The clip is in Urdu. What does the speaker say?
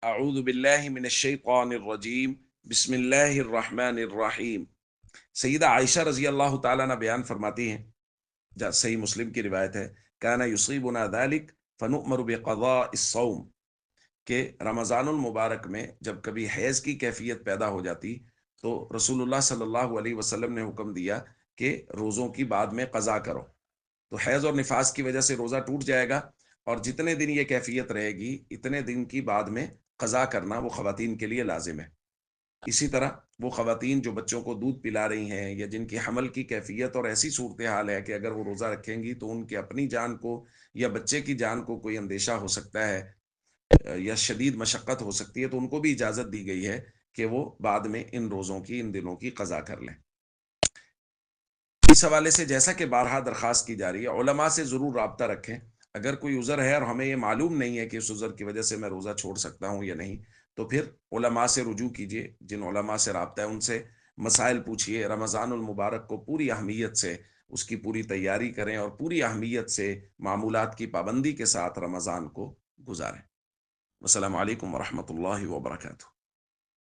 اعوذ باللہ من الشیطان الرجیم، بسم اللہ الرحمن الرحیم۔ سیدہ عائشہ رضی اللہ تعالیٰ عنہ بیان فرماتی ہیں، صحیح مسلم کی روایت ہے، کانا یصیبنا ذلک فنؤمر بقضاء الصوم، کہ رمضان المبارک میں جب کبھی حیض کی کیفیت پیدا ہو جاتی تو رسول اللہ صلی اللہ علیہ وسلم نے حکم دیا کہ روزوں کی بعد میں قضا کرو۔ تو حیض اور نفاس کی وجہ سے روزہ ٹوٹ جائے گا، اور جتنے دن یہ کیفیت رہے گی اتنے دن کی بعد میں قضا کرنا وہ خواتین کے لیے لازم ہے۔ اسی طرح وہ خواتین جو بچوں کو دودھ پلا رہی ہیں یا جن کی حمل کی کیفیت اور ایسی صورتحال ہے کہ اگر وہ روزہ رکھیں گی تو ان کے اپنی جان کو یا بچے کی جان کو کوئی اندیشہ ہو سکتا ہے یا شدید مشقت ہو سکتی ہے، تو ان کو بھی اجازت دی گئی ہے کہ وہ بعد میں ان روزوں کی، ان دنوں کی قضا کر لیں۔ اس حوالے سے جیسا کہ بارہا درخواست کی جا رہی ہے، علماء سے ضرور رابطہ رکھیں۔ اگر کوئی عذر ہے اور ہمیں یہ معلوم نہیں ہے کہ اس عذر کی وجہ سے میں روزہ چھوڑ سکتا ہوں یا نہیں، تو پھر علماء سے رجوع کیجئے، جن علماء سے رابطہ ہے ان سے مسائل پوچھئے۔ رمضان المبارک کو پوری اہمیت سے اس کی پوری تیاری کریں اور پوری اہمیت سے معمولات کی پابندی کے ساتھ رمضان کو گزاریں۔ السلام علیکم ورحمۃ اللہ وبرکاتہ۔